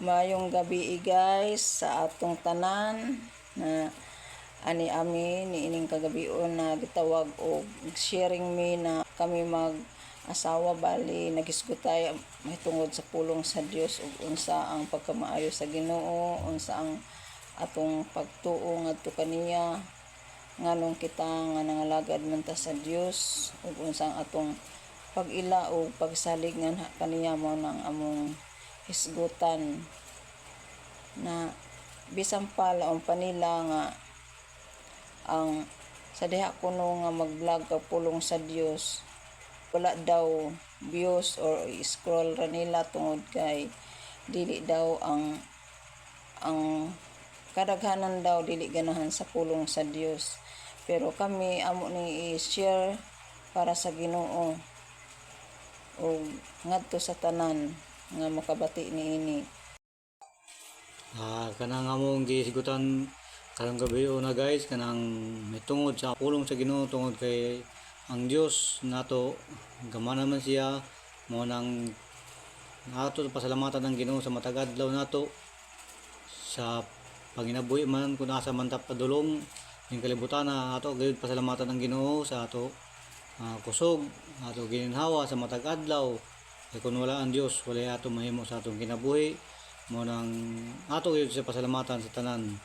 Mayong gabi guys sa atong tanan na ani ami niining kagabion na gitawag og sharing me na kami mag asawa bali nagisgutay mahitungod sa pulong sa Dios ug unsa ang pagkamaayo sa Ginoo, unsa ang atong pagtuo ngadto kaniya nganong kita nga nangalagad man ta sa Dios ug unsa ang atong pag-ila o pagsalig nga kaniya mo nang among hisgutan na bisan pa laon pa nila nga ang sa diha kuno nga mag-vlog ka pulong sa Dios wala daw views or scroll ra nila tungod kay dili daw ang kadaghanan daw dili ganahan sa pulong sa Dios, pero kami amo ni i-share para sa Ginoo o ngadto sa tanan nga makabati niini. Kanang among gisigutan karong gabi na guys, kanang may tungod sa pulong sa Ginoo tungod kay ang Dios nato gamana man siya mo nang nato pasalamatan ng Ginoo sa matag adlaw nato sa panginabuhi man kun asa man ta padulong ning kalibutan na ato gayud pasalamatan ng Ginoo sa ato kusog ato gininhawa sa matag adlaw kay kun wala ang Dios wala ato mahimo sa atong kinabuhi mo nang ato gyud sa pasalamatan sa tanan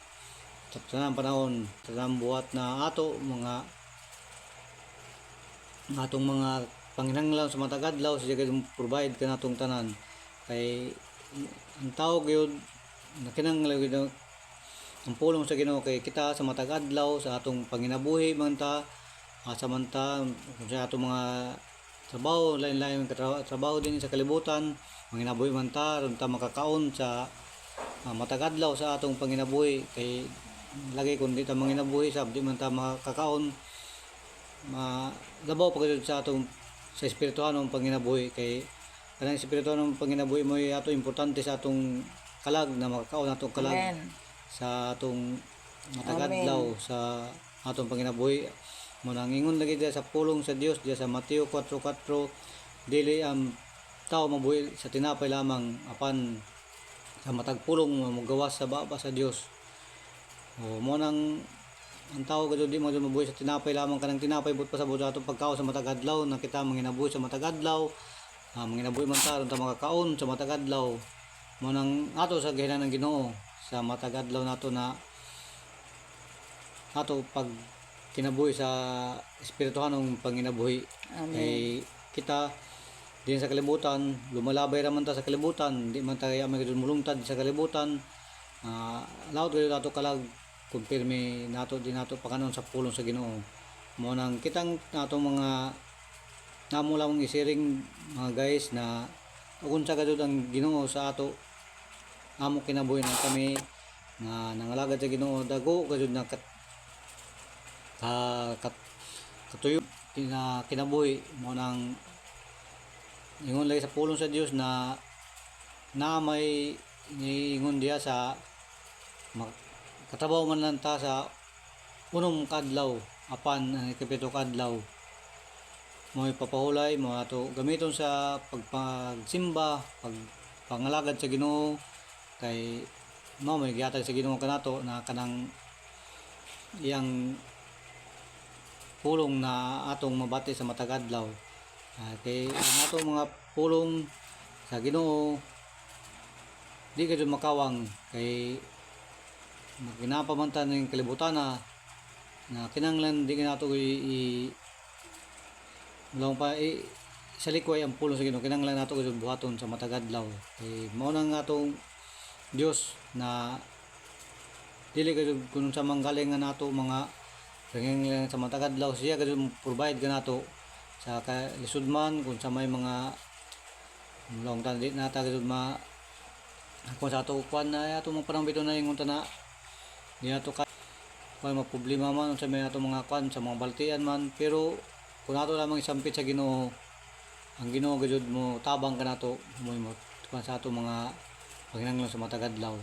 panahon tanang buhat na ato mga atong mga panginahanglan sa matag adlaw siya gyud provide kanatong tanan kay ang tao gyud nakinahanglan gyud ang pulong sa Ginoo kay kita sa matag adlaw sa atong panginabuhi man ta samanta sa atong mga trabaho lain-lain trabaho din sa kalibutan manginabuhi man ta ron ta makakaon sa matag adlaw sa atong panginabuhi kay lagi kun di ta manginabuhi sab di man ta makakaon labaw pa gyud sa atong sa espirituhanong panginabuhi kay kanang espirituhanong panginabuhi mo ato importante sa atong kalag na makakaon atong kalag. Amen. Sa atong matag adlaw sa atong panginabuhi mo nang ingon lagi diya sa pulong sa Dios diya sa Mateo 4:4 dili ang tao mabuhi sa tinapay lamang apan sa matag pulong magawas sa baba sa Dios. Mo nang ang tao gado di mo mabuhi sa tinapay lamang kanang tinapay but pasabot atong pagkaon sa matag adlaw na kita manginabuhi sa matag adlaw manginabuhi man ta ta makakaon sa matag adlaw mo nang ato sa gihinan ng Ginoo sa matag adlaw nato na ato pag kinabuhi sa espirituhanong panginabuhi. Amen. Kay kita din sa kalibutan lumalabay ra man ta sa kalibutan di man ta may mulungtad sa kalibutan laot gyud ato kalag kumpirme nato din nato pakanon sa pulong sa Ginoo mo nang kitang nato mga namo lang isiring mga guys na kung sa gadud ang Ginoo sa ato amo kinabuhi na kami na nangalagad sa Ginoo dago gadud na katuyo kinabuhi mo nang ingon lagi sa pulong sa Dios na may ingon diya sa katrabaho man lang ta sa unong kadlaw apan ang ikapito kadlaw mo ipapahulay mo ato gamiton sa pagsimba pagpangalagad sa Ginoo kay may gihatag sa Ginoo kanato na kanang iyang pulong na atong mabati sa matag adlaw kay ang atong mga pulong sa Ginoo di gayud makawang kay maginapamantan ning kalibutan na kinahanglan di nato sa likoy ang pulong sa Ginoo kinahanglan nato gayud buhaton sa matag adlaw kay mao nang atong Dios na dili gayud kun sa manggaling nga nato mga kinahanglan sa matag adlaw siya gayud provide kanato sa kalisud man kung sa may mga long tan di nata gayud kung sa ato kuan na ato mga panahon bitaw na ingon ta na di nato kay problema man sa may ato mga kuan sa mga baltian man, pero kung ato lamang isampit sa Ginoo ang Ginoo gayud mo tabang kanato mo sa ato mga panginahanglan sa matag adlaw.